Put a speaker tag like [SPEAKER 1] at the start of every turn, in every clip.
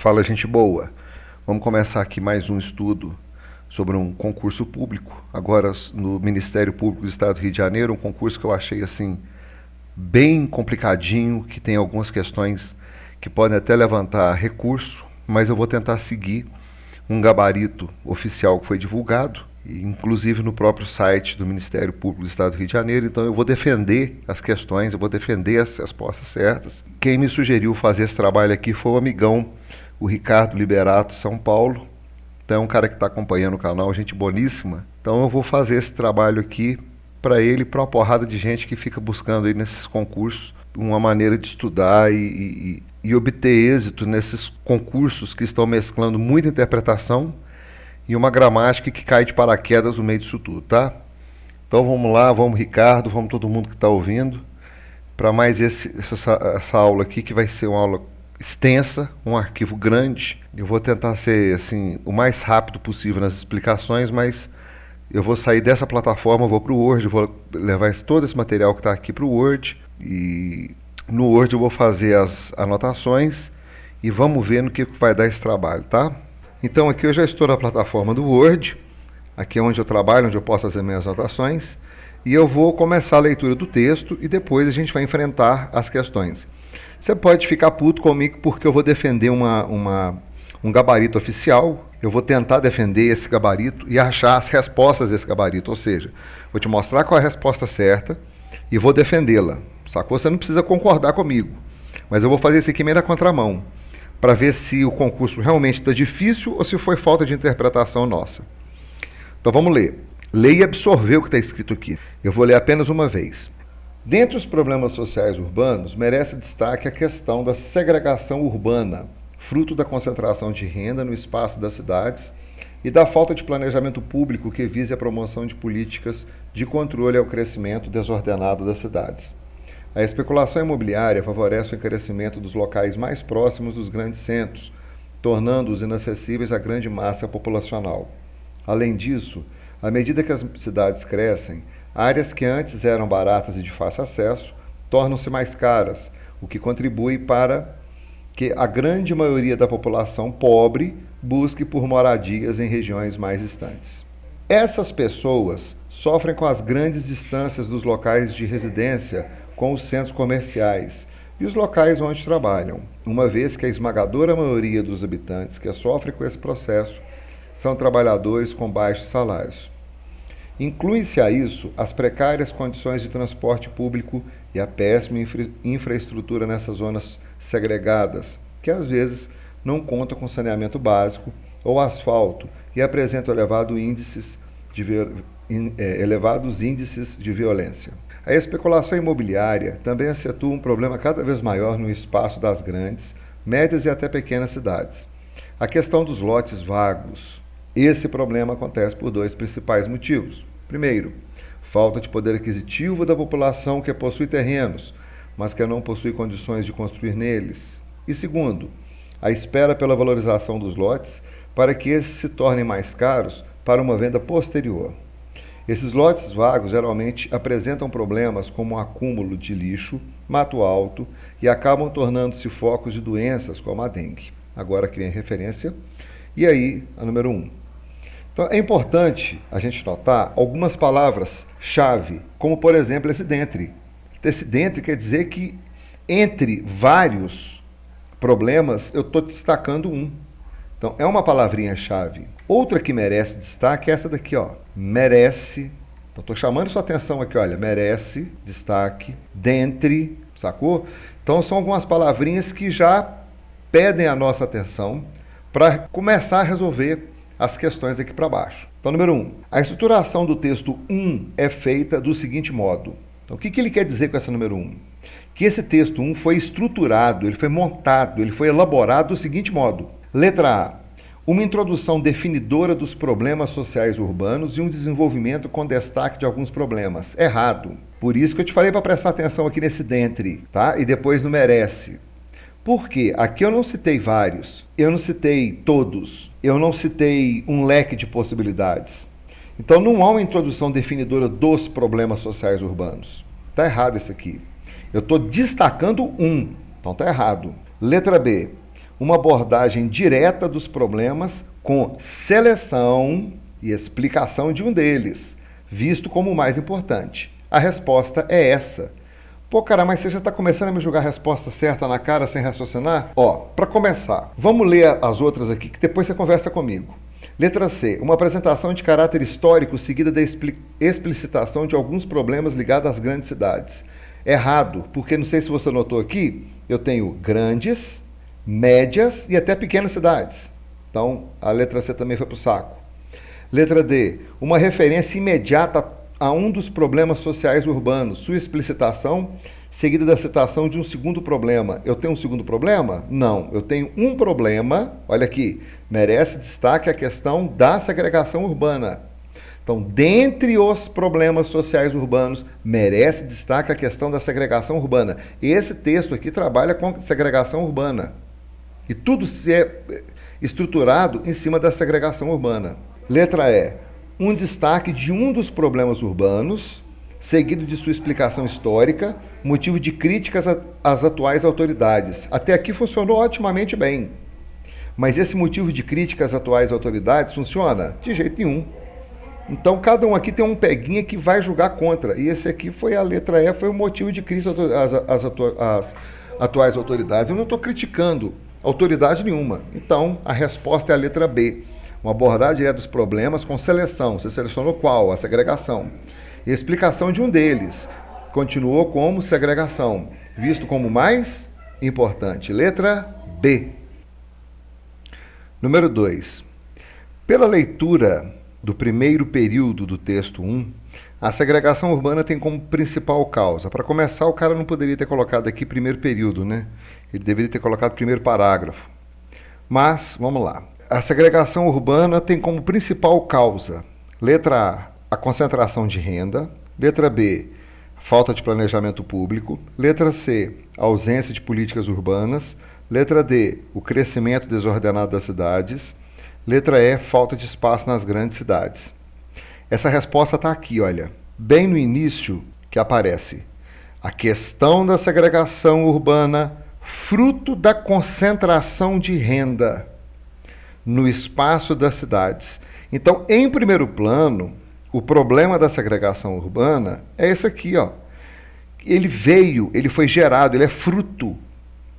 [SPEAKER 1] Fala, gente boa. Vamos começar aqui mais um estudo sobre um concurso público, agora no Ministério Público do Estado do Rio de Janeiro, um concurso que eu achei assim bem complicadinho, que tem algumas questões que podem até levantar recurso, mas eu vou tentar seguir um gabarito oficial que foi divulgado, inclusive no próprio site do Ministério Público do Estado do Rio de Janeiro. Então eu vou defender as questões, eu vou defender as respostas certas. Quem me sugeriu fazer esse trabalho aqui foi o amigão, o Ricardo Liberato, São Paulo. Então é um cara que está acompanhando o canal, gente boníssima. Então eu vou fazer esse trabalho aqui para ele, para uma porrada de gente que fica buscando aí nesses concursos uma maneira de estudar e obter êxito nesses concursos que estão mesclando muita interpretação e uma gramática que cai de paraquedas no meio disso tudo, tá? Então vamos lá, vamos Ricardo, vamos todo mundo que está ouvindo, para mais essa aula aqui, que vai ser uma aula extensa, um arquivo grande. Eu vou tentar ser assim o mais rápido possível nas explicações, mas eu vou sair dessa plataforma, vou para o Word, vou levar todo esse material que está aqui para o Word, e no Word eu vou fazer as anotações e vamos ver no que vai dar esse trabalho, tá? Então aqui eu já estou na plataforma do Word, aqui é onde eu trabalho, onde eu posso fazer minhas anotações, e eu vou começar a leitura do texto e depois a gente vai enfrentar as questões. Você pode ficar puto comigo porque eu vou defender um gabarito oficial, eu vou tentar defender esse gabarito e achar as respostas desse gabarito, ou seja, vou te mostrar qual é a resposta certa e vou defendê-la, sacou? Você não precisa concordar comigo, mas eu vou fazer isso aqui meio na contramão, para ver se o concurso realmente está difícil ou se foi falta de interpretação nossa. Então vamos ler. Leia e absorver o que está escrito aqui. Eu vou ler apenas uma vez. Dentre os problemas sociais urbanos, merece destaque a questão da segregação urbana, fruto da concentração de renda no espaço das cidades e da falta de planejamento público que vise a promoção de políticas de controle ao crescimento desordenado das cidades. A especulação imobiliária favorece o encarecimento dos locais mais próximos dos grandes centros, tornando-os inacessíveis à grande massa populacional. Além disso, à medida que as cidades crescem, áreas que antes eram baratas e de fácil acesso tornam-se mais caras, o que contribui para que a grande maioria da população pobre busque por moradias em regiões mais distantes. Essas pessoas sofrem com as grandes distâncias dos locais de residência com os centros comerciais e os locais onde trabalham, uma vez que a esmagadora maioria dos habitantes que sofrem com esse processo são trabalhadores com baixos salários. Inclui-se a isso as precárias condições de transporte público e a péssima infraestrutura nessas zonas segregadas, que às vezes não contam com saneamento básico ou asfalto e apresentam elevados índices de violência. A especulação imobiliária também acentua um problema cada vez maior no espaço das grandes, médias e até pequenas cidades. A questão dos lotes vagos. Esse problema acontece por dois principais motivos. Primeiro, falta de poder aquisitivo da população que possui terrenos, mas que não possui condições de construir neles. E segundo, a espera pela valorização dos lotes para que esses se tornem mais caros para uma venda posterior. Esses lotes vagos geralmente apresentam problemas como o acúmulo de lixo, mato alto e acabam tornando-se focos de doenças como a dengue. Agora que vem a referência. E aí, a número 1. Então, é importante a gente notar algumas palavras-chave, como, por exemplo, esse dentre. Esse dentre quer dizer que, entre vários problemas, eu estou destacando um. Então, é uma palavrinha-chave. Outra que merece destaque é essa daqui, ó. Merece. Então, estou chamando sua atenção aqui, olha. Merece, destaque, dentre, sacou? Então, são algumas palavrinhas que já pedem a nossa atenção para começar a resolver as questões aqui para baixo. Então, número 1. A estruturação do texto 1 é feita do seguinte modo. Então, o que ele quer dizer com essa número 1? Que esse texto 1 foi estruturado, ele foi montado, ele foi elaborado do seguinte modo. Letra A. Uma introdução definidora dos problemas sociais urbanos e um desenvolvimento com destaque de alguns problemas. Errado. Por isso que eu te falei para prestar atenção aqui nesse dentre, tá? E depois no merece. Por quê? Aqui eu não citei vários, eu não citei todos, eu não citei um leque de possibilidades. Então não há uma introdução definidora dos problemas sociais urbanos. Está errado isso aqui. Eu estou destacando um, então está errado. Letra B. uma abordagem direta dos problemas com seleção e explicação de um deles, visto como o mais importante. A resposta é essa. Pô, cara, mas você já está começando a me jogar a resposta certa na cara sem raciocinar? Ó, para começar, vamos ler as outras aqui, que depois você conversa comigo. Letra C. Uma apresentação de caráter histórico seguida da explicitação de alguns problemas ligados às grandes cidades. Errado, porque não sei se você notou aqui, eu tenho grandes, médias e até pequenas cidades. Então, a letra C também foi para o saco. Letra D. Uma referência imediata a um dos problemas sociais urbanos. Sua explicitação seguida da citação de um segundo problema. Eu tenho um segundo problema? Não. Eu tenho um problema, olha aqui, merece destaque a questão da segregação urbana. Então, dentre os problemas sociais urbanos, merece destaque a questão da segregação urbana. Esse texto aqui trabalha com segregação urbana. E tudo se é estruturado em cima da segregação urbana. Letra E. Um destaque de um dos problemas urbanos, seguido de sua explicação histórica, motivo de críticas às atuais autoridades. Até aqui funcionou otimamente bem. Mas esse motivo de críticas às atuais autoridades funciona? De jeito nenhum. Então, cada um aqui tem um peguinha que vai julgar contra. E esse aqui foi a letra E, foi o motivo de crítica às atuais autoridades. Eu não estou criticando autoridade nenhuma. Então, a resposta é a letra B. Uma abordagem dos problemas com seleção. Você selecionou qual? A segregação. E a explicação de um deles. Continuou como segregação, visto como mais importante. Letra B. Número 2. Pela leitura do primeiro período do texto 1, a segregação urbana tem como principal causa. Para começar, o cara não poderia ter colocado aqui primeiro período, né? Ele deveria ter colocado primeiro parágrafo. Mas, vamos lá. A segregação urbana tem como principal causa, letra A concentração de renda, letra B, falta de planejamento público, letra C, ausência de políticas urbanas, letra D, o crescimento desordenado das cidades, letra E, falta de espaço nas grandes cidades. Essa resposta está aqui, olha, bem no início que aparece. A questão da segregação urbana, fruto da concentração de renda no espaço das cidades. Então, em primeiro plano, o problema da segregação urbana é esse aqui, ó. Ele foi gerado, ele é fruto,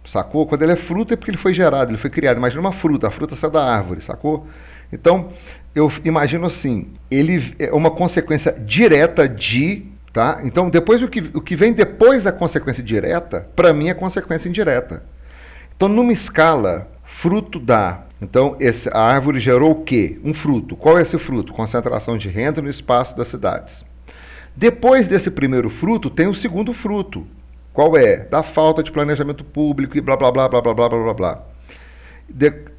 [SPEAKER 1] sacou? Quando ele é fruto é porque ele foi gerado, ele foi criado. Imagina uma fruta, a fruta sai da árvore, sacou? Então, eu imagino assim, ele é uma consequência direta de, tá? Então, depois o que vem depois da consequência direta, para mim é consequência indireta. Então, numa escala, fruto da... Então, a árvore gerou o quê? Um fruto. Qual é esse fruto? Concentração de renda no espaço das cidades. Depois desse primeiro fruto, tem o segundo fruto. Qual é? Da falta de planejamento público e blá, blá, blá, blá, blá, blá, blá, blá.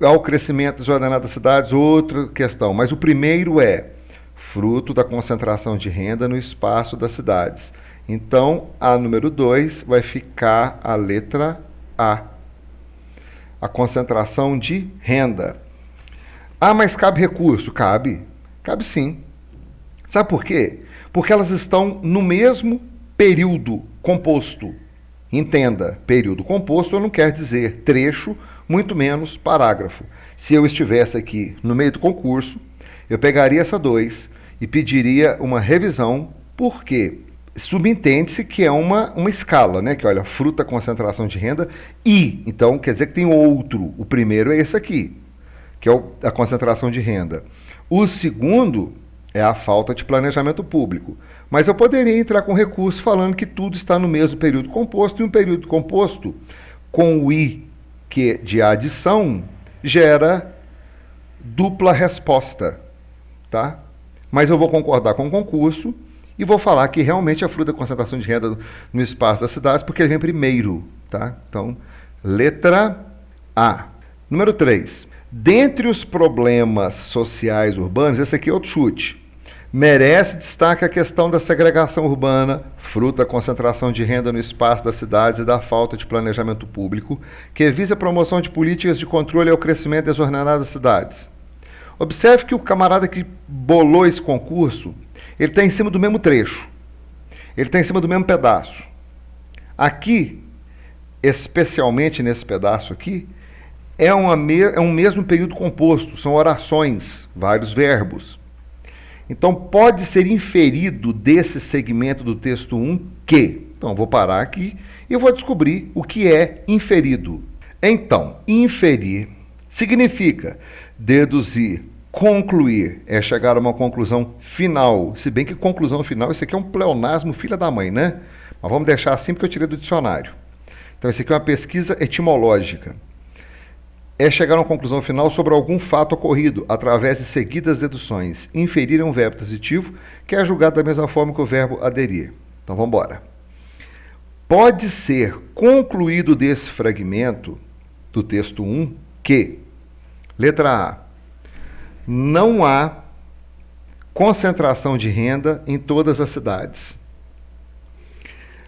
[SPEAKER 1] Ao crescimento desordenado das cidades, outra questão. Mas o primeiro é fruto da concentração de renda no espaço das cidades. Então, a número 2 vai ficar a letra A. A concentração de renda. Ah, mas cabe recurso? Cabe. Cabe sim. Sabe por quê? Porque elas estão no mesmo período composto. Entenda, período composto não quer dizer trecho, muito menos parágrafo. Se eu estivesse aqui no meio do concurso, eu pegaria essa 2 e pediria uma revisão, porque subentende-se que é uma escala, né? Que olha, fruta, concentração de renda e, então, quer dizer que tem outro. O primeiro é esse aqui, que é a concentração de renda. O segundo é a falta de planejamento público. Mas eu poderia entrar com recurso falando que tudo está no mesmo período composto, e um período composto com o I, que é de adição, gera dupla resposta, tá? Mas eu vou concordar com o concurso e vou falar que realmente a fruta da concentração de renda no espaço das cidades, porque ele vem primeiro, tá? Então, letra A. Número 3. Dentre os problemas sociais urbanos, esse aqui é outro chute. Merece destaque a questão da segregação urbana, fruto da concentração de renda no espaço das cidades e da falta de planejamento público, que visa a promoção de políticas de controle ao crescimento desordenado das cidades. Observe que o camarada que bolou esse concurso, ele está em cima do mesmo trecho. Ele está em cima do mesmo pedaço. Aqui, especialmente nesse pedaço aqui, é um mesmo período composto, são orações, vários verbos. Então, pode ser inferido desse segmento do texto 1 que. Então, vou parar aqui e eu vou descobrir o que é inferido. Então, inferir significa deduzir, concluir, é chegar a uma conclusão final. Se bem que conclusão final, isso aqui é um pleonasmo filha da mãe, né? Mas vamos deixar assim porque eu tirei do dicionário. Então, isso aqui é uma pesquisa etimológica. É chegar a uma conclusão final sobre algum fato ocorrido, através de seguidas deduções. Inferir é um verbo transitivo, que é julgado da mesma forma que o verbo aderir. Então, vamos embora. Pode ser concluído desse fragmento do texto 1 que, letra A, não há concentração de renda em todas as cidades.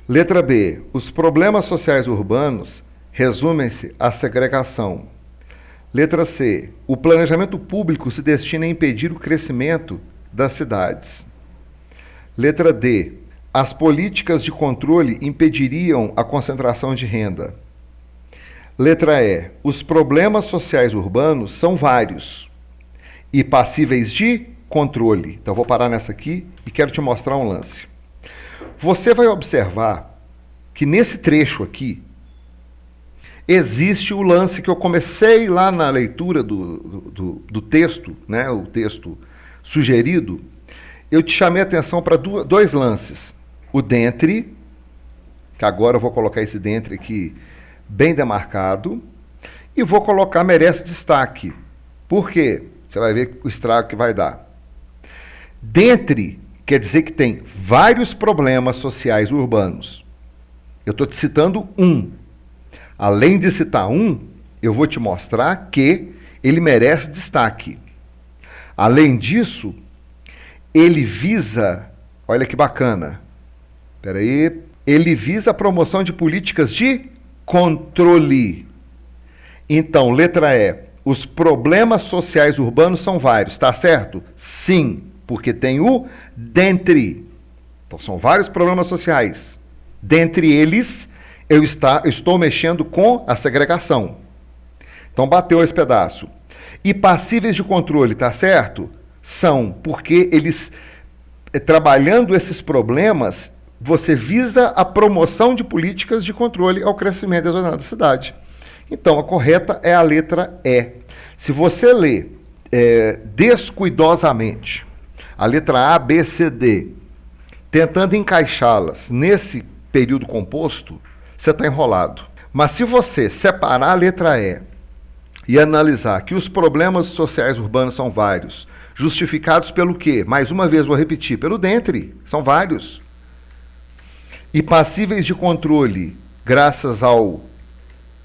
[SPEAKER 1] Letra B, os problemas sociais urbanos resumem-se à segregação. Letra C, o planejamento público se destina a impedir o crescimento das cidades. Letra D, as políticas de controle impediriam a concentração de renda. Letra E, os problemas sociais urbanos são vários e passíveis de controle. Então, vou parar nessa aqui e quero te mostrar um lance. Você vai observar que nesse trecho aqui existe o lance que eu comecei lá na leitura do texto, né, o texto sugerido. Eu te chamei a atenção para dois lances. O dentre, que agora eu vou colocar esse dentre aqui bem demarcado, e vou colocar merece destaque. Por quê? Você vai ver o estrago que vai dar. Dentre quer dizer que tem vários problemas sociais urbanos. Eu estou te citando um. Além de citar um, eu vou te mostrar que ele merece destaque. Além disso, ele visa, olha que bacana, ele visa a promoção de políticas de controle. Então, letra E, os problemas sociais urbanos são vários, tá certo? Sim, porque tem o dentre. Então, são vários problemas sociais. Dentre eles, eu estou mexendo com a segregação. Então, bateu esse pedaço. E passíveis de controle, tá certo? São, porque eles, trabalhando esses problemas, você visa a promoção de políticas de controle ao crescimento desordenado da cidade. Então, a correta é a letra E. Se você ler descuidosamente a letra A, B, C, D, tentando encaixá-las nesse período composto, você está enrolado. Mas se você separar a letra E analisar que os problemas sociais urbanos são vários, justificados pelo quê? Mais uma vez, vou repetir, pelo dentre, são vários. E passíveis de controle, graças ao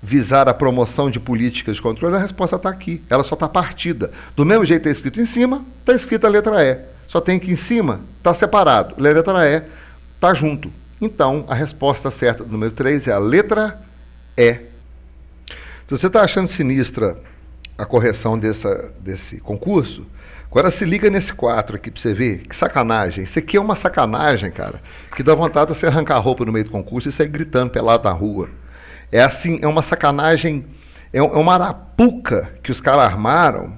[SPEAKER 1] visar a promoção de políticas de controle, a resposta está aqui. Ela só está partida. Do mesmo jeito que está escrito em cima, está escrita a letra E. Só tem que em cima, está separado. A letra E está junto. Então, a resposta certa do número 3 é a letra E. Se você está achando sinistra a correção desse concurso, agora se liga nesse 4 aqui para você ver. Que sacanagem. Isso aqui é uma sacanagem, cara, que dá vontade de você arrancar a roupa no meio do concurso e sair gritando pelado na rua. É assim, é uma sacanagem, é uma arapuca que os caras armaram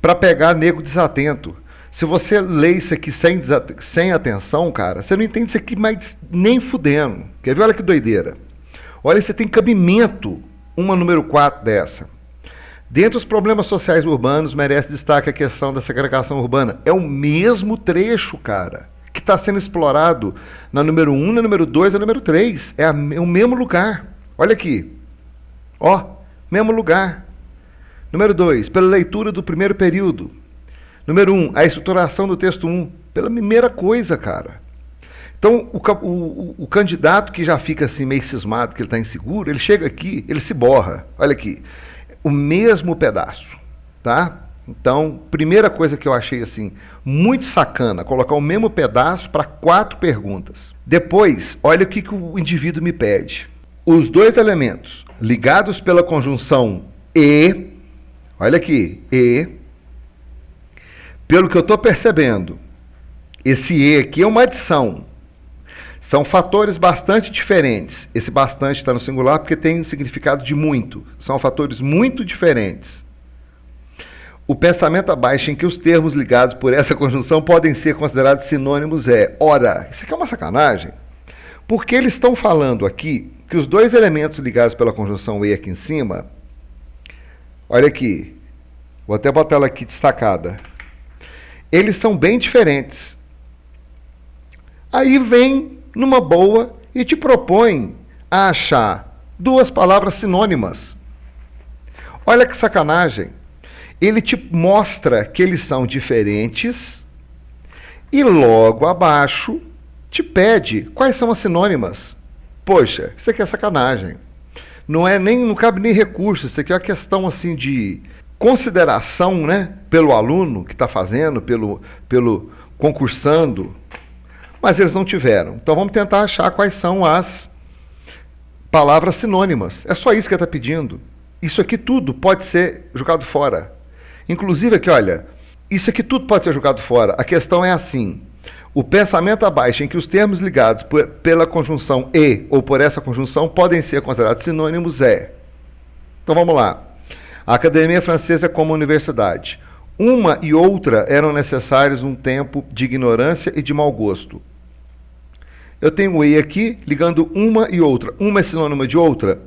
[SPEAKER 1] para pegar nego desatento. Se você lê isso aqui sem atenção, cara, você não entende isso aqui mais nem fudendo. Quer ver? Olha que doideira. Olha, você tem cabimento, uma número 4 dessa. Dentre os problemas sociais urbanos, merece destaque a questão da segregação urbana. É o mesmo trecho, cara, que está sendo explorado na número 1, na número 2 e na número 3. É o mesmo lugar. Olha aqui. Ó, mesmo lugar. Número 2, pela leitura do primeiro período. Número 1, a estruturação do texto 1. Pela primeira coisa, cara. Então, o candidato que já fica assim meio cismado, que ele está inseguro, ele chega aqui, ele se borra. Olha aqui. O mesmo pedaço, tá? Então, primeira coisa que eu achei assim, muito sacana, colocar o mesmo pedaço para 4 perguntas. Depois, olha o que o indivíduo me pede. Os dois elementos ligados pela conjunção e, olha aqui, e, pelo que eu estou percebendo, esse e aqui é uma adição. São fatores bastante diferentes. Esse bastante está no singular porque tem significado de muito. São fatores muito diferentes. O pensamento abaixo em que os termos ligados por essa conjunção podem ser considerados sinônimos é: ora, isso aqui é uma sacanagem. Porque eles estão falando aqui que os dois elementos ligados pela conjunção e aqui em cima, olha aqui, vou até botar ela aqui destacada, eles são bem diferentes. Aí vem numa boa e te propõe a achar duas palavras sinônimas. Olha que sacanagem. Ele te mostra que eles são diferentes e logo abaixo te pede quais são as sinônimas. Poxa, isso aqui é sacanagem. Não cabe nem recurso, isso aqui é uma questão assim de consideração, né, pelo aluno que está fazendo, pelo concursando, mas eles não tiveram. Então vamos tentar achar quais são as palavras sinônimas. É só isso que ele está pedindo. Isso aqui tudo pode ser jogado fora. Inclusive aqui, olha, isso aqui tudo pode ser jogado fora. A questão é assim: o pensamento abaixo em que os termos ligados pela conjunção e ou por essa conjunção podem ser considerados sinônimos é. Então vamos lá. A Academia Francesa como universidade. Uma e outra eram necessários um tempo de ignorância e de mau gosto. Eu tenho o e aqui ligando uma e outra. Uma é sinônimo de outra?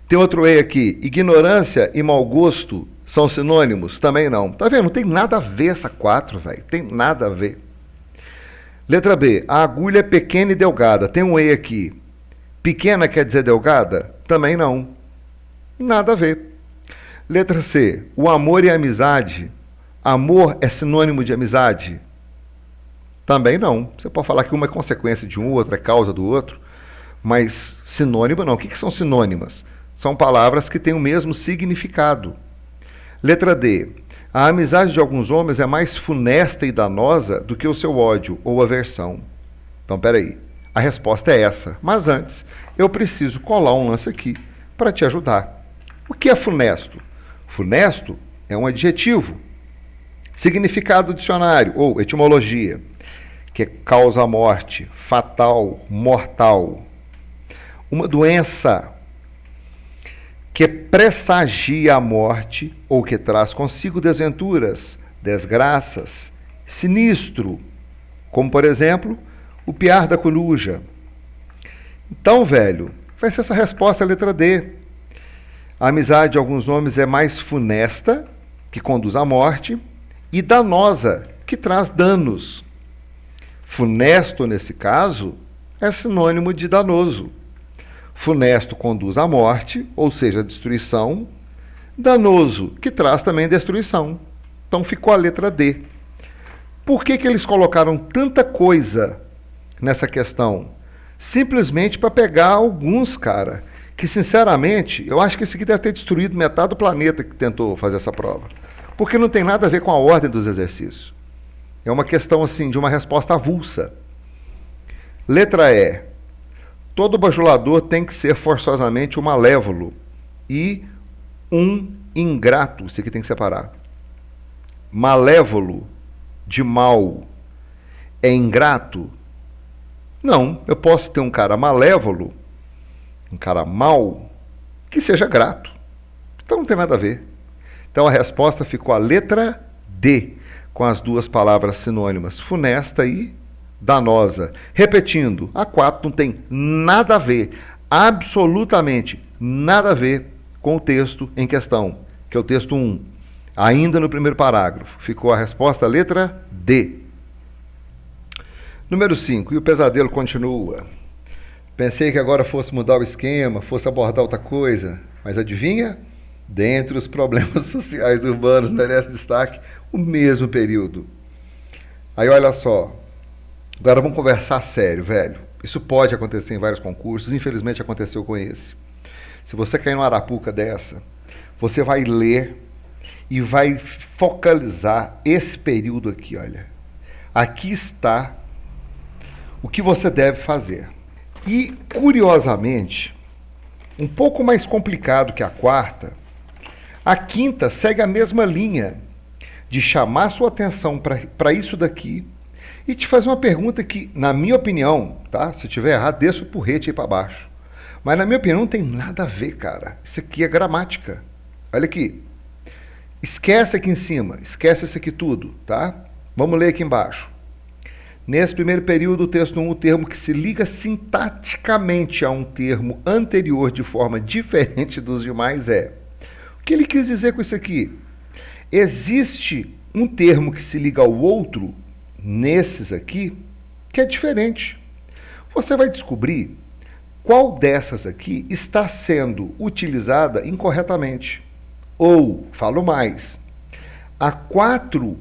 [SPEAKER 1] Tem outro e aqui. Ignorância e mau gosto são sinônimos? Também não. Tá vendo? Não tem nada a ver essa 4, velho. Tem nada a ver. Letra B. A agulha é pequena e delgada. Tem um e aqui. Pequena quer dizer delgada? Também não. Nada a ver. Letra C. O amor e a amizade. Amor é sinônimo de amizade? Também não. Você pode falar que uma é consequência de um, outra é causa do outro, mas sinônimo não. O que são sinônimas? São palavras que têm o mesmo significado. Letra D. A amizade de alguns homens é mais funesta e danosa do que o seu ódio ou aversão. Então, peraí. A resposta é essa. Mas antes, eu preciso colar um lance aqui para te ajudar. O que é funesto? Funesto é um adjetivo. Significado dicionário ou etimologia, que causa a morte, fatal, mortal. Uma doença que pressagia a morte ou que traz consigo desventuras, desgraças, sinistro, como, por exemplo, o piar da coruja. Então, velho, vai ser essa resposta a letra D. A amizade de alguns homens é mais funesta, que conduz à morte, e danosa, que traz danos. Funesto, nesse caso, é sinônimo de danoso. Funesto conduz à morte, ou seja, à destruição. Danoso, que traz também destruição. Então ficou a letra D. Por que eles colocaram tanta coisa nessa questão? Simplesmente para pegar alguns, cara, que sinceramente, eu acho que esse aqui deve ter destruído metade do planeta que tentou fazer essa prova. Porque não tem nada a ver com a ordem dos exercícios. É uma questão assim de uma resposta avulsa. Letra E. Todo bajulador tem que ser forçosamente um malévolo e um ingrato. Isso aqui tem que separar. Malévolo de mal é ingrato? Não, eu posso ter um cara malévolo, um cara mau, que seja grato. Então não tem nada a ver. Então a resposta ficou a letra D, com as duas palavras sinônimas, funesta e danosa. Repetindo, a 4 não tem nada a ver, absolutamente nada a ver com o texto em questão, que é o texto 1. Ainda no primeiro parágrafo. Ficou a resposta, a letra D. Número 5. E o pesadelo continua. Pensei que agora fosse mudar o esquema, fosse abordar outra coisa, mas adivinha? Dentre os problemas sociais urbanos merece destaque o mesmo período. Aí olha só. Agora vamos conversar sério, velho. Isso pode acontecer em vários concursos, infelizmente aconteceu com esse. Se você cair numa arapuca dessa, você vai ler e vai focalizar esse período aqui, olha. Aqui está o que você deve fazer. E, curiosamente, um pouco mais complicado que a quarta, a quinta segue a mesma linha de chamar sua atenção para isso daqui E te fazer uma pergunta que, na minha opinião, tá? Se eu tiver errado, desça o porrete aí para baixo. Mas na minha opinião não tem nada a ver, cara. Isso aqui é gramática. Olha aqui. Esquece aqui em cima, esquece isso aqui tudo, tá? Vamos ler aqui embaixo. Nesse primeiro período, o texto 1, o termo que se liga sintaticamente a um termo anterior de forma diferente dos demais é. O que ele quis dizer com isso aqui? Existe um termo que se liga ao outro, nesses aqui, que é diferente. Você vai descobrir qual dessas aqui está sendo utilizada incorretamente. Ou, falo mais, há 4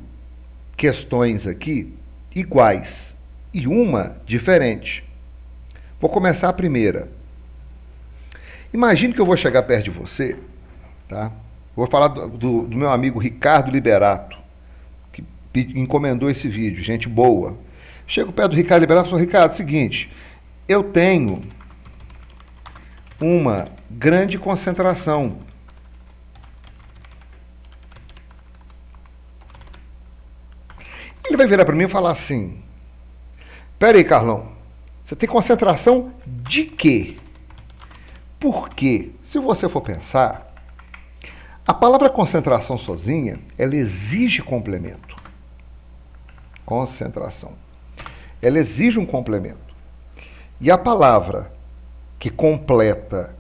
[SPEAKER 1] questões aqui iguais e uma diferente. Vou começar a primeira. Imagine que eu vou chegar perto de você, tá? Vou falar do meu amigo Ricardo Liberato, que encomendou esse vídeo, gente boa. Chego perto do Ricardo Liberato e falo, Ricardo, seguinte, eu tenho uma grande concentração. Ele vai virar para mim e falar assim, pera aí, Carlão, você tem concentração de quê? Porque, se você for pensar, a palavra concentração sozinha, ela exige complemento. Concentração. Ela exige um complemento. E a palavra que completa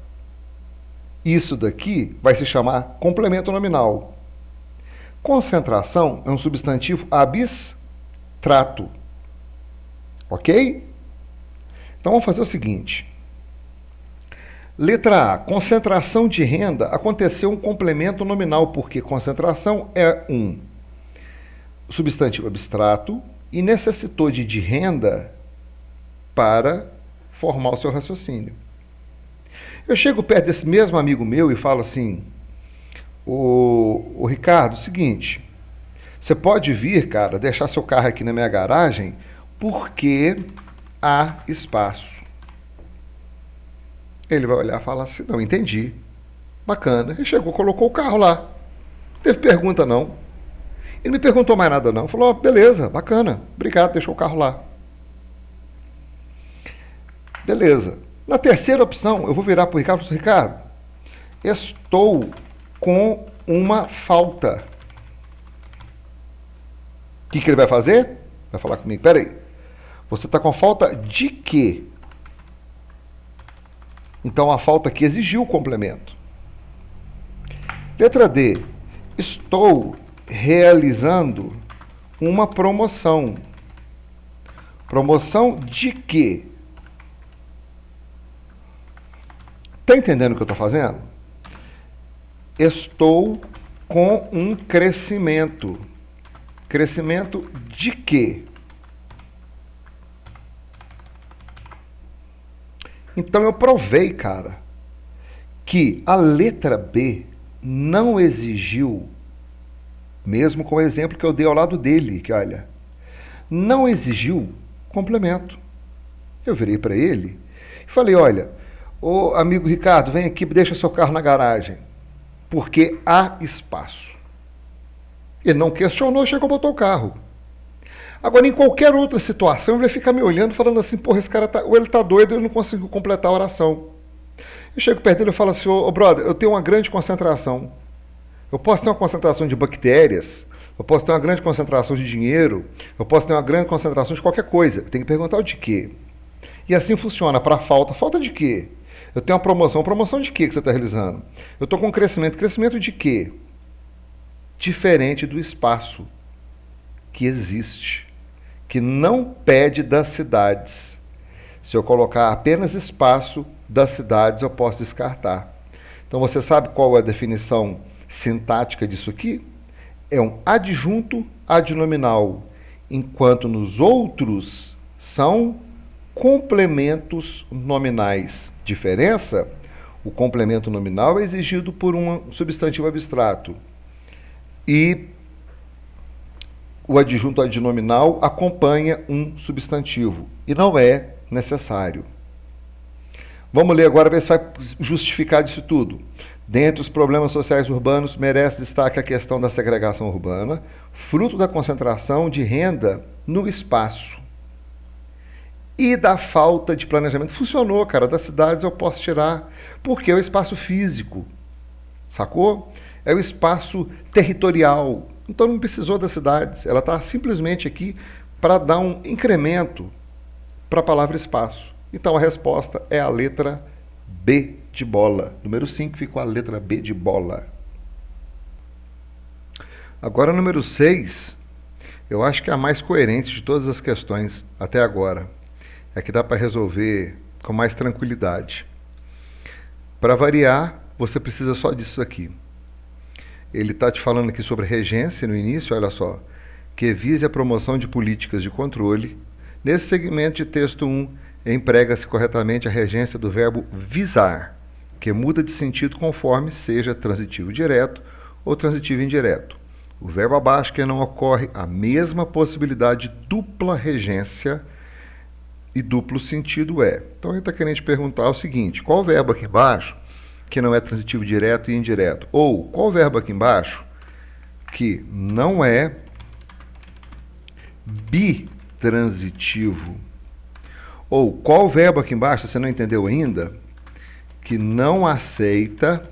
[SPEAKER 1] isso daqui vai se chamar complemento nominal. Concentração é um substantivo abstrato. Ok? Então vamos fazer o seguinte. Letra A. Concentração de renda aconteceu um complemento nominal, porque concentração é um substantivo abstrato e necessitou de renda para formar o seu raciocínio. Eu chego perto desse mesmo amigo meu e falo assim, o Ricardo, seguinte, você pode vir, cara, deixar seu carro aqui na minha garagem porque há espaço. Ele vai olhar e falar assim, não, entendi. Bacana. Ele chegou, colocou o carro lá. Não teve pergunta, não. Ele não me perguntou mais nada, não. Falou, beleza, bacana, obrigado, deixou o carro lá. Beleza. Na terceira opção, eu vou virar para o Ricardo e falar, Ricardo, estou com uma falta. O que ele vai fazer? Vai falar comigo, peraí, você está com falta de quê? Então a falta aqui exigiu o complemento. Letra D. Estou realizando uma promoção. Promoção de quê? Está entendendo o que eu estou fazendo? Estou com um crescimento. Crescimento de quê? Então eu provei, cara, que a letra B não exigiu, mesmo com o exemplo que eu dei ao lado dele, que olha, não exigiu complemento. Eu virei para ele e falei, olha, ô amigo Ricardo, vem aqui, deixa seu carro na garagem, porque há espaço. Ele não questionou, chegou e botou o carro. Agora, em qualquer outra situação, ele vai ficar me olhando, falando assim, porra, esse cara tá, ou ele tá doido, ele não conseguiu completar a oração. Eu chego perto dele e falo assim, ô brother, eu tenho uma grande concentração. Eu posso ter uma concentração de bactérias, eu posso ter uma grande concentração de dinheiro, eu posso ter uma grande concentração de qualquer coisa. Tem que perguntar o de quê. E assim funciona para falta. Falta de quê? Eu tenho uma promoção. Promoção de quê que você está realizando? Eu estou com um crescimento. Crescimento de quê? Diferente do espaço que existe, que não pede das cidades. Se eu colocar apenas espaço das cidades, eu posso descartar. Então você sabe qual é a definição sintática disso aqui? É um adjunto adnominal, enquanto nos outros são complementos nominais. Diferença? O complemento nominal é exigido por um substantivo abstrato e o adjunto adnominal acompanha um substantivo e não é necessário. Vamos ler agora, ver se vai justificar disso tudo. Dentre os problemas sociais urbanos, merece destaque a questão da segregação urbana, fruto da concentração de renda no espaço. E da falta de planejamento. Funcionou, cara. Das cidades eu posso tirar, porque é o espaço físico. Sacou? É o espaço territorial. Então não precisou das cidades. Ela está simplesmente aqui para dar um incremento para a palavra espaço. Então a resposta é a letra B de bola. Número 5 ficou a letra B de bola. Agora, número 6, eu acho que é a mais coerente de todas as questões até agora. É que dá para resolver com mais tranquilidade. Para variar, você precisa só disso aqui. Ele está te falando aqui sobre regência no início, olha só. Que vise a promoção de políticas de controle. Nesse segmento de texto 1, emprega-se corretamente a regência do verbo visar, que muda de sentido conforme seja transitivo direto ou transitivo indireto. O verbo abaixo que não ocorre a mesma possibilidade de dupla regência e duplo sentido é. Então ele está querendo te perguntar o seguinte: qual verbo aqui embaixo que não é transitivo direto e indireto? Ou qual verbo aqui embaixo que não é bitransitivo? Ou qual verbo aqui embaixo, você não entendeu ainda, que não aceita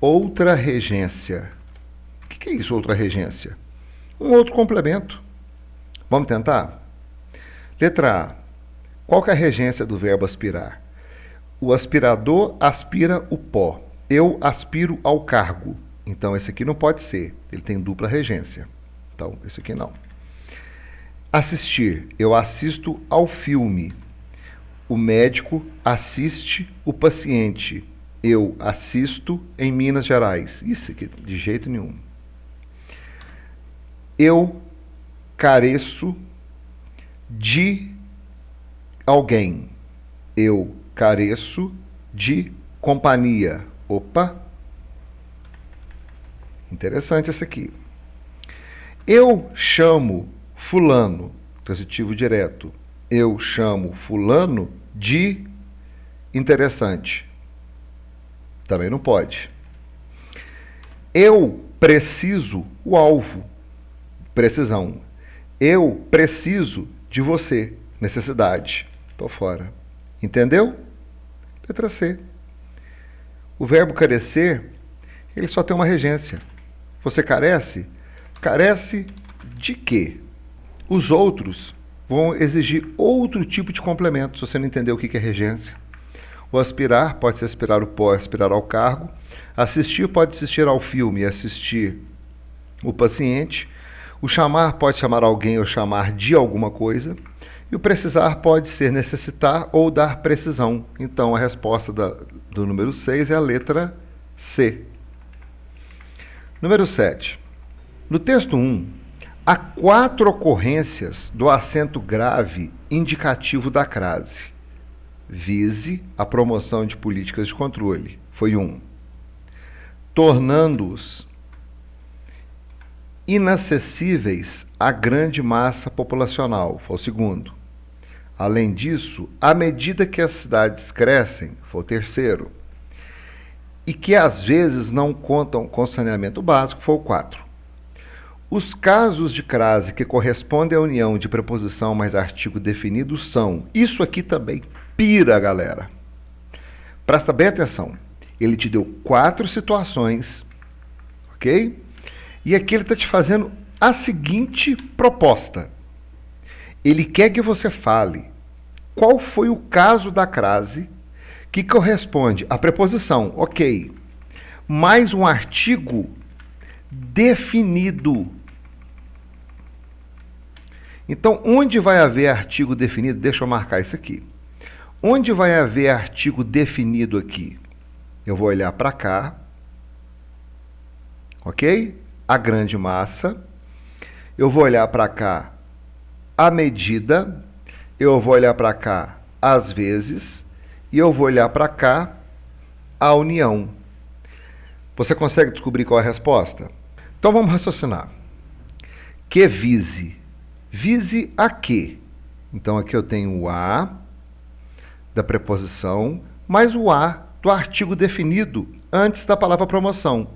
[SPEAKER 1] outra regência? O que é isso, outra regência? Um outro complemento. Vamos tentar? Letra A. Qual que é a regência do verbo aspirar? O aspirador aspira o pó. Eu aspiro ao cargo. Então, esse aqui não pode ser. Ele tem dupla regência. Então, esse aqui não. Assistir. Eu assisto ao filme. O médico assiste o paciente. Eu assisto em Minas Gerais. Isso aqui, de jeito nenhum. Eu careço de alguém. Eu careço de companhia. Opa! Interessante esse aqui. Eu chamo fulano, transitivo direto. Eu chamo fulano de interessante. Também não pode. Eu preciso o alvo. Precisão. Eu preciso de você. Necessidade. Estou fora. Entendeu? Letra C. O verbo carecer, ele só tem uma regência. Você carece? Carece de quê? Os outros vão exigir outro tipo de complemento, se você não entender o que é regência. O aspirar pode ser aspirar o pó, aspirar ao cargo. Assistir pode assistir ao filme e assistir o paciente. O chamar pode chamar alguém ou chamar de alguma coisa. E o precisar pode ser necessitar ou dar precisão. Então, a resposta do número 6 é a letra C. Número 7. No texto 1, há 4 ocorrências do acento grave indicativo da crase. Vise a promoção de políticas de controle. Foi 1. Tornando-os inacessíveis à grande massa populacional. Foi o 2. Além disso, à medida que as cidades crescem, foi o 3. E que às vezes não contam com saneamento básico, foi o 4. Os casos de crase que correspondem à união de preposição mais artigo definido são... Isso aqui também pira, galera. Presta bem atenção. Ele te deu 4 situações, ok? E aqui ele está te fazendo a seguinte proposta. Ele quer que você fale qual foi o caso da crase que corresponde à preposição, ok, mais um artigo definido. Então, onde vai haver artigo definido? Deixa eu marcar isso aqui. Onde vai haver artigo definido aqui? Eu vou olhar para cá, ok? A grande massa. Eu vou olhar para cá, a medida. Eu vou olhar para cá, às vezes. E eu vou olhar para cá, a união. Você consegue descobrir qual é a resposta? Então vamos raciocinar. Que vise. Vise a quê? Então aqui eu tenho o a da preposição, mais o a do artigo definido antes da palavra promoção.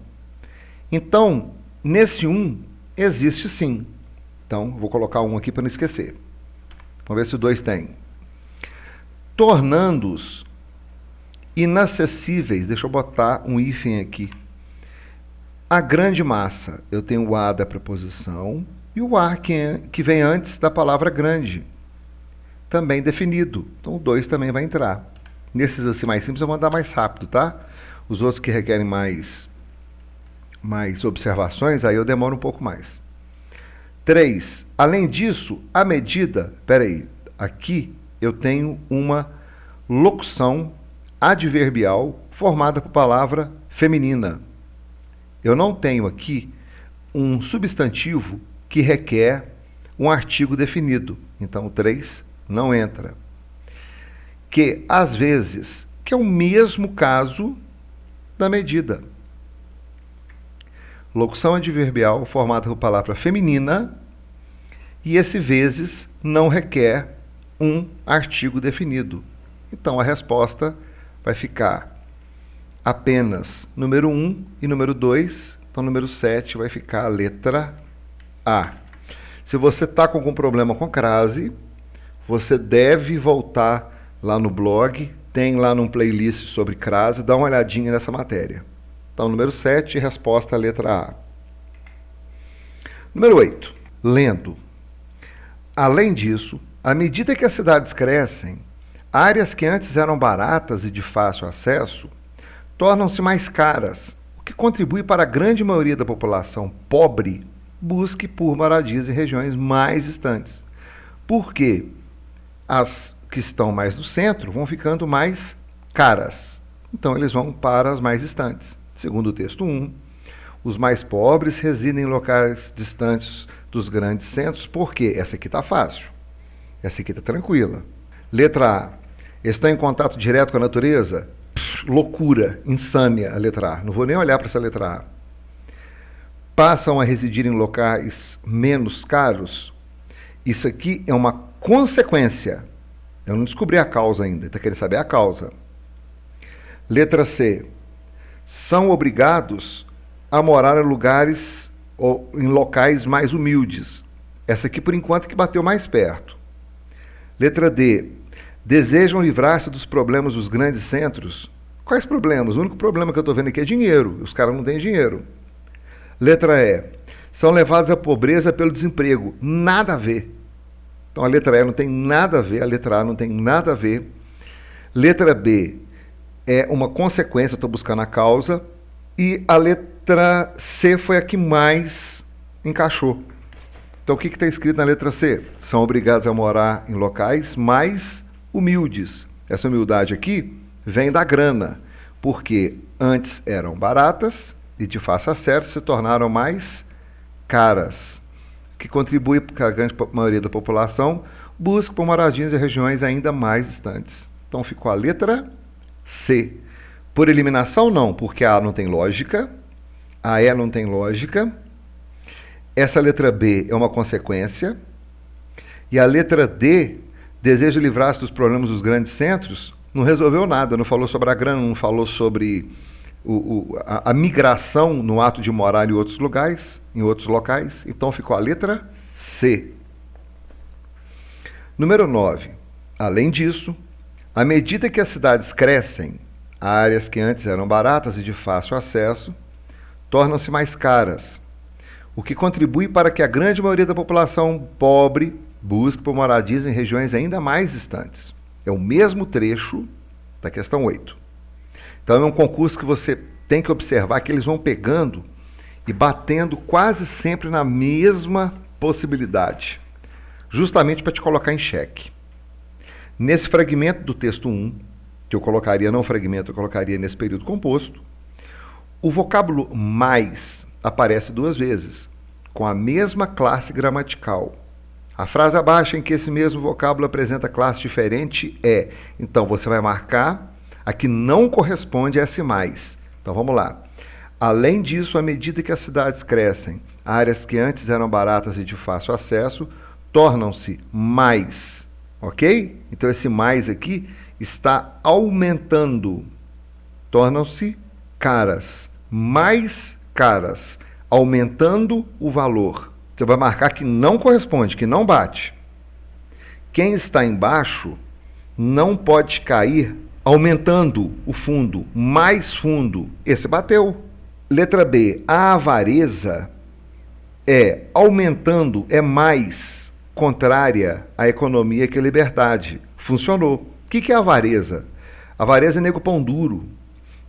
[SPEAKER 1] Então, nesse 1, existe sim. Então, vou colocar um aqui para não esquecer. Vamos ver se o 2 tem. Tornando-os inacessíveis, deixa eu botar um hífen aqui. A grande massa, eu tenho o A da preposição e o A que vem antes da palavra grande, também definido. Então, o 2 também vai entrar. Nesses assim mais simples, eu vou andar mais rápido, tá? Os outros que requerem mais observações, aí eu demoro um pouco mais. 3. Além disso, a medida... Peraí, aqui eu tenho uma locução adverbial formada por palavra feminina. Eu não tenho aqui um substantivo que requer um artigo definido. Então, o 3 não entra. Que, às vezes, que é o mesmo caso da medida. Locução adverbial formada por palavra feminina e esse vezes não requer um artigo definido. Então, a resposta vai ficar apenas número 1 e número 2. Então, número 7 vai ficar a letra A. Se você está com algum problema com crase, você deve voltar lá no blog, tem lá num playlist sobre crase, dá uma olhadinha nessa matéria. Então, número 7, resposta a letra A. Número 8, lendo. Além disso, à medida que as cidades crescem, áreas que antes eram baratas e de fácil acesso tornam-se mais caras, o que contribui para a grande maioria da população pobre busque por moradias em regiões mais distantes. Porque as que estão mais no centro vão ficando mais caras. Então, eles vão para as mais distantes. Segundo o texto 1, os mais pobres residem em locais distantes dos grandes centros, porque essa aqui está fácil, essa aqui está tranquila. Letra A, estão em contato direto com a natureza? Loucura, insânia, a letra A. Não vou nem olhar para essa letra A. Passam a residir em locais menos caros? Isso aqui é uma consequência. Eu não descobri a causa ainda, está querendo saber a causa. Letra C, são obrigados a morar em lugares ou em locais mais humildes. Essa aqui, por enquanto, que bateu mais perto. Letra D, desejam livrar-se dos problemas dos grandes centros? Quais problemas? O único problema que eu estou vendo aqui é dinheiro. Os caras não têm dinheiro. Letra E, são levados à pobreza pelo desemprego. Nada a ver. Então, a letra E não tem nada a ver, a letra A não tem nada a ver. Letra B é uma consequência, estou buscando a causa. E a letra C foi a que mais encaixou. Então, o que está escrito na letra C? São obrigados a morar em locais mais humildes. Essa humildade aqui vem da grana, porque antes eram baratas e de fácil acesso se tornaram mais caras, que contribui para que a grande maioria da população busque por moradias em regiões ainda mais distantes. Então, ficou a letra C. Por eliminação, não, porque a A não tem lógica, a E não tem lógica, essa letra B é uma consequência, e a letra D, deseja livrar-se dos problemas dos grandes centros, não resolveu nada, não falou sobre a grana, não falou sobre a migração no ato de morar em outros lugares, então ficou a letra C. Número 9. Além disso, à medida que as cidades crescem, áreas que antes eram baratas e de fácil acesso tornam-se mais caras, o que contribui para que a grande maioria da população pobre busque por moradias em regiões ainda mais distantes. É o mesmo trecho da questão 8. Então, é um concurso que você tem que observar que eles vão pegando e batendo quase sempre na mesma possibilidade, justamente para te colocar em xeque. Nesse fragmento do texto 1, que eu colocaria, não fragmento, eu colocaria nesse período composto, o vocábulo mais aparece 2 vezes, com a mesma classe gramatical. A frase abaixo em que esse mesmo vocábulo apresenta classe diferente é, então você vai marcar a que não corresponde a esse mais. Então vamos lá. Além disso, à medida que as cidades crescem, áreas que antes eram baratas e de fácil acesso tornam-se mais, ok? Então esse mais aqui está aumentando. Tornam-se caras, mais caras, aumentando o valor. Você vai marcar que não corresponde, que não bate. Quem está embaixo não pode cair aumentando o fundo, mais fundo. Esse bateu. Letra B, a avareza é aumentando, é mais contrária à economia que a liberdade. Funcionou. O que é avareza? Avareza é nego pão duro.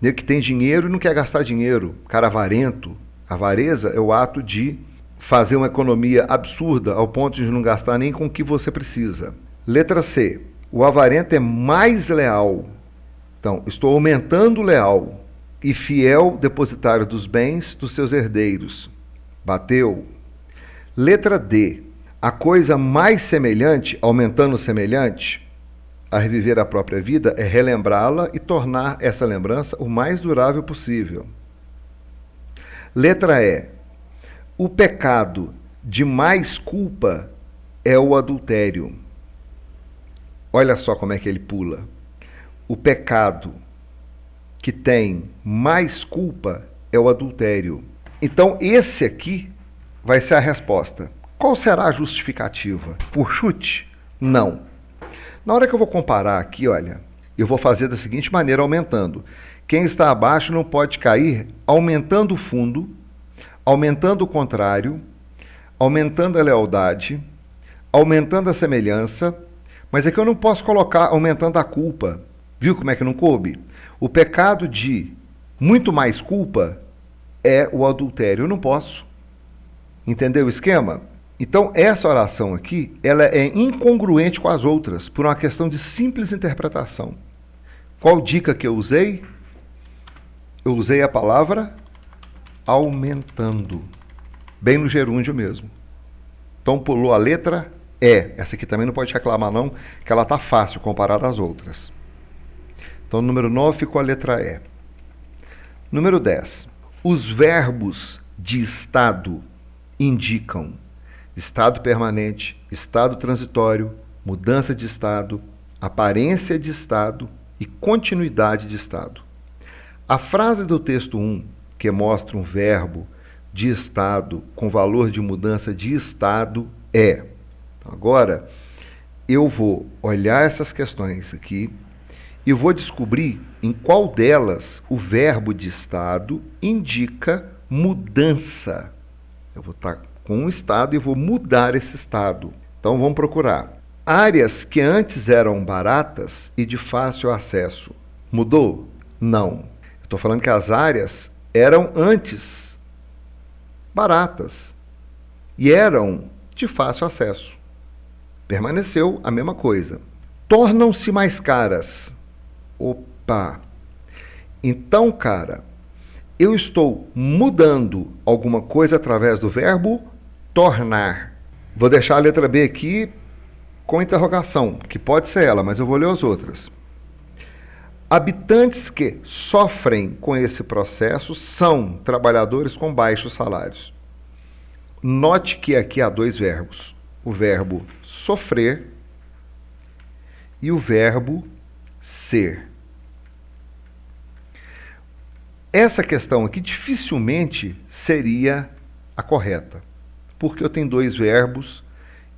[SPEAKER 1] Nego que tem dinheiro e não quer gastar dinheiro. Cara avarento. Avareza é o ato de fazer uma economia absurda ao ponto de não gastar nem com o que você precisa. Letra C. O avarento é mais leal. Então, estou aumentando o leal e fiel depositário dos bens dos seus herdeiros. Bateu. Letra D. A coisa mais semelhante, aumentando o semelhante, a reviver a própria vida, é relembrá-la e tornar essa lembrança o mais durável possível. Letra E. O pecado de mais culpa é o adultério. Olha só como é que ele pula. O pecado que tem mais culpa é o adultério. Então, esse aqui vai ser a resposta. Qual será a justificativa? Por chute? Não. Na hora que eu vou comparar aqui, olha, eu vou fazer da seguinte maneira, aumentando. Quem está abaixo não pode cair aumentando o fundo, aumentando o contrário, aumentando a lealdade, aumentando a semelhança, mas aqui eu não posso colocar aumentando a culpa. Viu como é que não coube? O pecado de muito mais culpa é o adultério. Eu não posso. Entendeu o esquema? Então, essa oração aqui, ela é incongruente com as outras, por uma questão de simples interpretação. Qual dica que eu usei? Eu usei a palavra aumentando. Bem no gerúndio mesmo. Então, pulou a letra E. Essa aqui também não pode reclamar não, que ela está fácil comparada às outras. Então, no número 9 ficou a letra E. Número 10. Os verbos de estado indicam estado permanente, estado transitório, mudança de estado, aparência de estado e continuidade de estado. A frase do texto 1, que mostra um verbo de estado com valor de mudança de estado, é. Agora, eu vou olhar essas questões aqui e vou descobrir em qual delas o verbo de estado indica mudança. Eu vou estar com um estado e vou mudar esse estado. Então vamos procurar. Áreas que antes eram baratas e de fácil acesso. Mudou? Não. Estou falando que as áreas eram antes baratas e eram de fácil acesso. Permaneceu a mesma coisa. Tornam-se mais caras. Opa! Então, cara, eu estou mudando alguma coisa através do verbo tornar. Vou deixar a letra B aqui com interrogação, que pode ser ela, mas eu vou ler as outras. Habitantes que sofrem com esse processo são trabalhadores com baixos salários. Note que aqui há dois verbos. O verbo sofrer e o verbo ser. Essa questão aqui dificilmente seria a correta, porque eu tenho dois verbos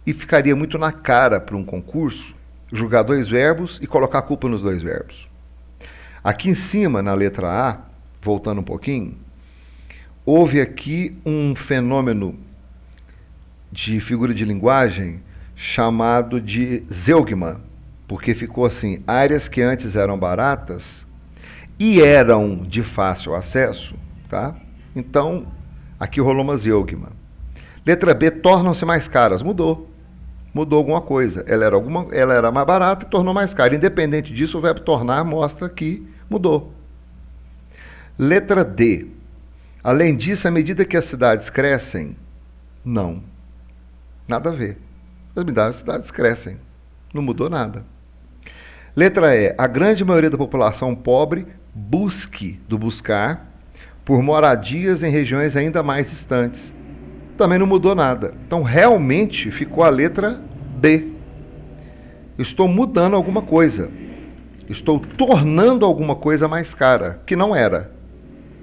[SPEAKER 1] e ficaria muito na cara para um concurso julgar dois verbos e colocar a culpa nos dois verbos. Aqui em cima, na letra A, voltando um pouquinho, houve aqui um fenômeno de figura de linguagem chamado de zeugma, porque ficou assim, áreas que antes eram baratas e eram de fácil acesso, tá? Então, aqui rolou uma zeugma. Letra B, tornam-se mais caras. Mudou. Mudou alguma coisa. Ela era mais barata e tornou mais cara. Independente disso, o verbo tornar mostra que mudou. Letra D. Além disso, à medida que as cidades crescem, não. Nada a ver. As cidades crescem. Não mudou nada. Letra E. A grande maioria da população pobre buscar por moradias em regiões ainda mais distantes. Também não mudou nada. Então, realmente, ficou a letra B. Estou mudando alguma coisa. Estou tornando alguma coisa mais cara, que não era.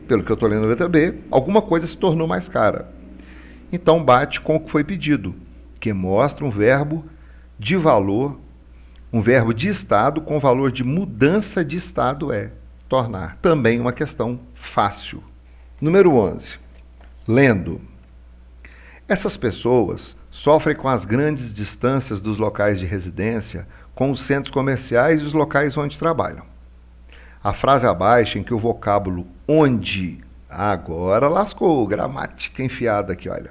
[SPEAKER 1] Pelo que eu estou lendo a letra B, alguma coisa se tornou mais cara. Então bate com o que foi pedido, que mostra um verbo de valor, um verbo de estado com valor de mudança de estado é tornar. Também uma questão fácil. Número 11. Lendo. Essas pessoas sofrem com as grandes distâncias dos locais de residência com os centros comerciais e os locais onde trabalham. A frase abaixo, em que o vocábulo onde, agora lascou, gramática enfiada aqui, olha.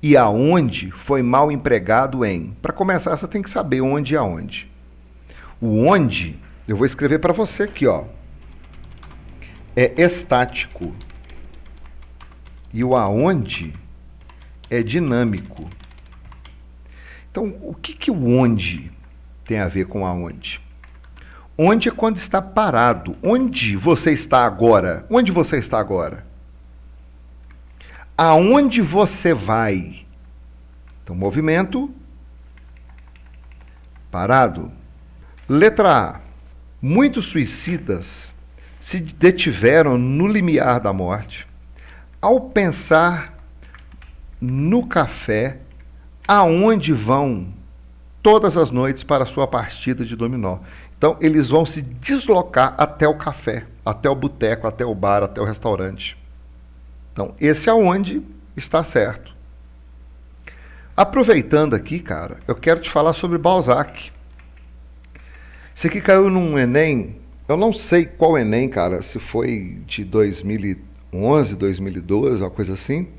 [SPEAKER 1] E aonde foi mal empregado em. Para começar, você tem que saber onde e aonde. O onde, eu vou escrever para você aqui, ó. É estático. E o aonde é dinâmico. Então, o que o onde tem a ver com aonde? Onde é quando está parado. Onde você está agora? Onde você está agora? Aonde você vai? Então, movimento parado. Letra A. Muitos suicidas se detiveram no limiar da morte ao pensar no café aonde vão todas as noites para a sua partida de dominó. Então, eles vão se deslocar até o café, até o boteco, até o bar, até o restaurante. Então, esse aonde está certo. Aproveitando aqui, cara, eu quero te falar sobre Balzac. Isso aqui caiu num Enem, eu não sei qual Enem, cara, se foi de 2011, 2012, uma coisa assim,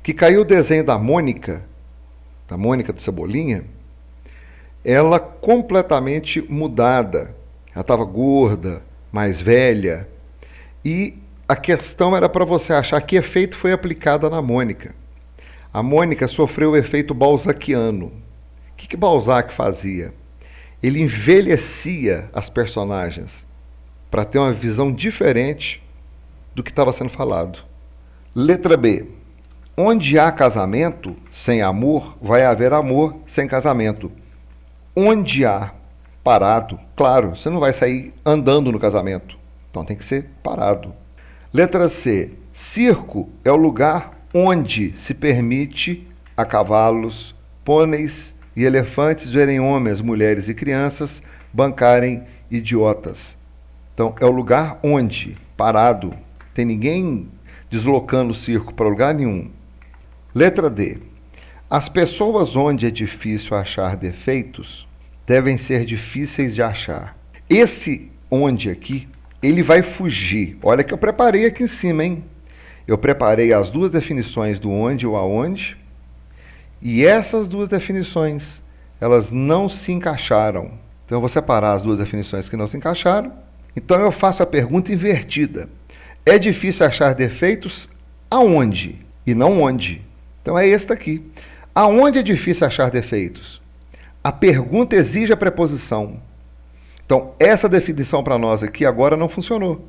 [SPEAKER 1] que caiu o desenho da Mônica do Cebolinha, ela completamente mudada. Ela estava gorda, mais velha, e a questão era para você achar que efeito foi aplicado na Mônica. A Mônica sofreu o efeito balzaquiano. O que Balzac fazia? Ele envelhecia as personagens para ter uma visão diferente do que estava sendo falado. Letra B. Onde há casamento sem amor, vai haver amor sem casamento. Onde há parado, claro, você não vai sair andando no casamento. Então tem que ser parado. Letra C. Circo é o lugar onde se permite a cavalos, pôneis e elefantes verem homens, mulheres e crianças bancarem idiotas. Então é o lugar onde, parado, tem ninguém deslocando o circo para lugar nenhum. Letra D. As pessoas onde é difícil achar defeitos devem ser difíceis de achar. Esse onde aqui, ele vai fugir. Olha que eu preparei aqui em cima, hein? Eu preparei as duas definições do onde e o aonde, e essas duas definições, elas não se encaixaram. Então eu vou separar as duas definições que não se encaixaram. Então eu faço a pergunta invertida. É difícil achar defeitos aonde e não onde? Então é esse daqui. Aonde é difícil achar defeitos? A pergunta exige a preposição. Então, essa definição para nós aqui agora não funcionou.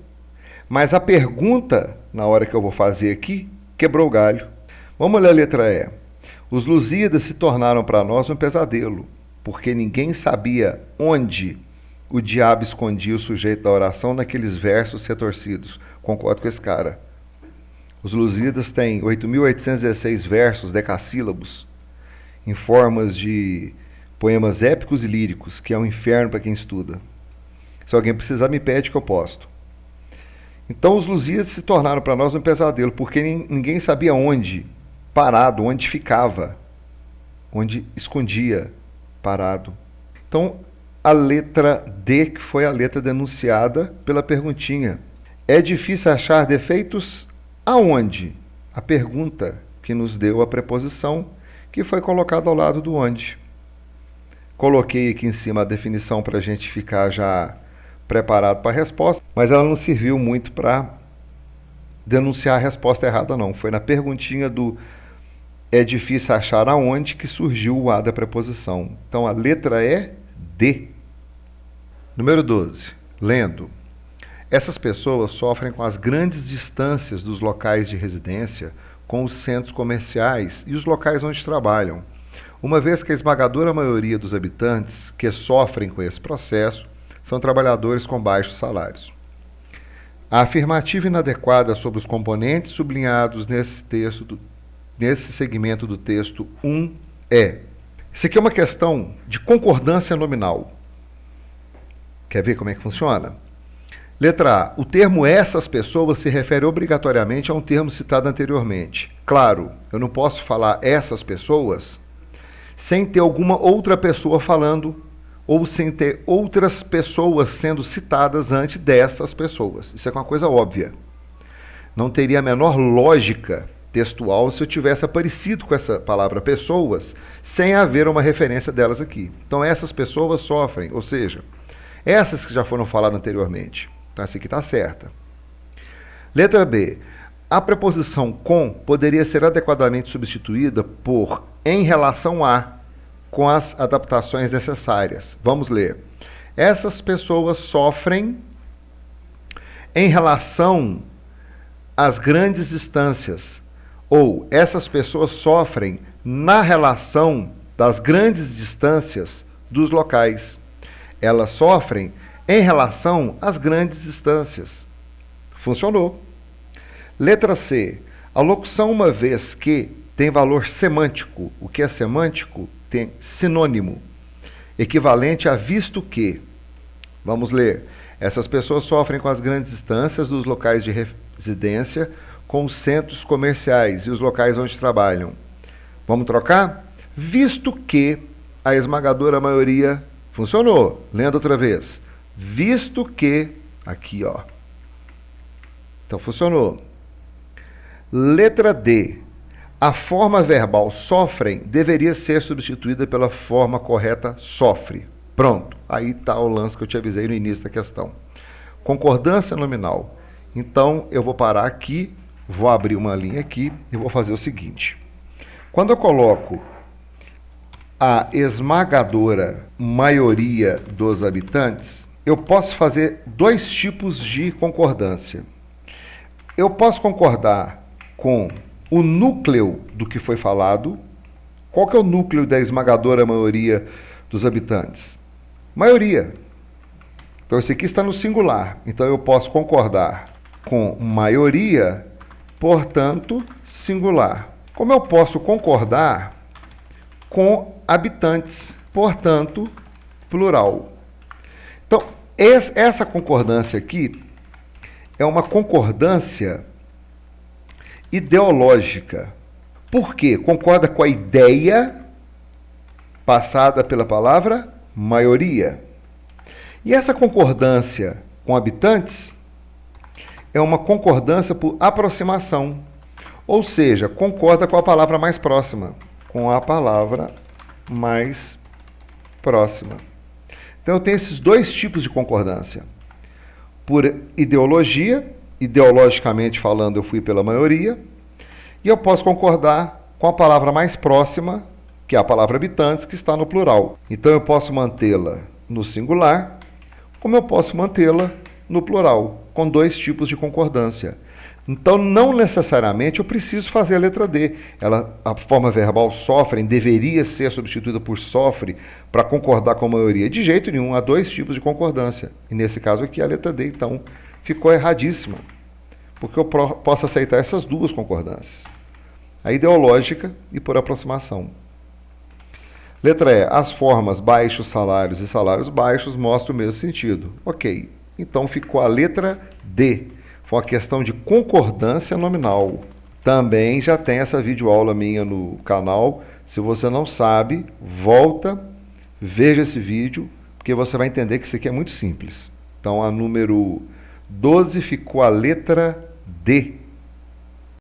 [SPEAKER 1] Mas a pergunta, na hora que eu vou fazer aqui, quebrou o galho. Vamos ler a letra E. Os Lusíadas se tornaram para nós um pesadelo, porque ninguém sabia onde o diabo escondia o sujeito da oração naqueles versos retorcidos. Concordo com esse cara. Os Lusíadas têm 8.816 versos decassílabos em formas de poemas épicos e líricos, que é um inferno para quem estuda. Se alguém precisar, me pede que eu posto. Então os Lusíadas se tornaram para nós um pesadelo, porque ninguém sabia onde, parado, onde ficava, onde escondia, parado. Então, a letra D, que foi a letra denunciada pela perguntinha. É difícil achar defeitos aonde? A pergunta que nos deu a preposição, que foi colocada ao lado do onde. Coloquei aqui em cima a definição para a gente ficar já preparado para a resposta, mas ela não serviu muito para denunciar a resposta errada, não. Foi na perguntinha do é difícil achar aonde que surgiu o A da preposição. Então a letra é D. Número 12. Lendo. Essas pessoas sofrem com as grandes distâncias dos locais de residência com os centros comerciais e os locais onde trabalham, uma vez que a esmagadora maioria dos habitantes que sofrem com esse processo são trabalhadores com baixos salários. A afirmativa inadequada sobre os componentes sublinhados nesse texto nesse segmento do texto 1 é... Isso aqui é uma questão de concordância nominal. Quer ver como é que funciona? Letra A. O termo essas pessoas se refere obrigatoriamente a um termo citado anteriormente. Claro, eu não posso falar essas pessoas sem ter alguma outra pessoa falando ou sem ter outras pessoas sendo citadas antes dessas pessoas. Isso é uma coisa óbvia. Não teria a menor lógica textual se eu tivesse aparecido com essa palavra pessoas sem haver uma referência delas aqui. Então essas pessoas sofrem, ou seja, essas que já foram faladas anteriormente. Então essa aqui está certa. Letra B. A preposição com poderia ser adequadamente substituída por em relação a, com as adaptações necessárias. Vamos ler. Essas pessoas sofrem em relação às grandes distâncias. Ou essas pessoas sofrem na relação das grandes distâncias dos locais. Elas sofrem em relação às grandes distâncias. Funcionou. Letra C. A locução uma vez que tem valor semântico. O que é semântico? Tem sinônimo, equivalente a visto que. Vamos ler. Essas pessoas sofrem com as grandes distâncias dos locais de residência com os centros comerciais e os locais onde trabalham. Vamos trocar? Visto que a esmagadora maioria funcionou. Lendo outra vez. Visto que, aqui ó. Então funcionou. Letra D. A forma verbal sofrem deveria ser substituída pela forma correta sofre. Pronto. Aí está o lance que eu te avisei no início da questão. Concordância nominal. Então eu vou parar aqui, vou abrir uma linha aqui e vou fazer o seguinte. Quando eu coloco a esmagadora maioria dos habitantes, eu posso fazer dois tipos de concordância. Eu posso concordar com o núcleo do que foi falado. Qual que é o núcleo da esmagadora maioria dos habitantes? Maioria. Então, esse aqui está no singular. Então, eu posso concordar com maioria, portanto, singular. Como eu posso concordar com habitantes, portanto, plural. Então, essa concordância aqui é uma concordância ideológica. Por quê? Concorda com a ideia passada pela palavra maioria. E essa concordância com habitantes é uma concordância por aproximação. Ou seja, concorda com a palavra mais próxima. Com a palavra mais próxima. Então eu tenho esses dois tipos de concordância. Por ideologia, ideologicamente falando, eu fui pela maioria, e eu posso concordar com a palavra mais próxima, que é a palavra habitantes, que está no plural. Então eu posso mantê-la no singular, como eu posso mantê-la no plural, com dois tipos de concordância. Então, não necessariamente eu preciso fazer a letra D. A forma verbal sofrem deveria ser substituída por sofre para concordar com a maioria. De jeito nenhum, há dois tipos de concordância. E nesse caso aqui, a letra D, então, ficou erradíssima. Porque eu posso aceitar essas duas concordâncias. A ideológica e por aproximação. Letra E. As formas baixos salários e salários baixos mostram o mesmo sentido. Ok. Então, ficou a letra D. Foi uma questão de concordância nominal. Também já tem essa videoaula minha no canal. Se você não sabe, volta, veja esse vídeo, porque você vai entender que isso aqui é muito simples. Então, a número 12 ficou a letra D.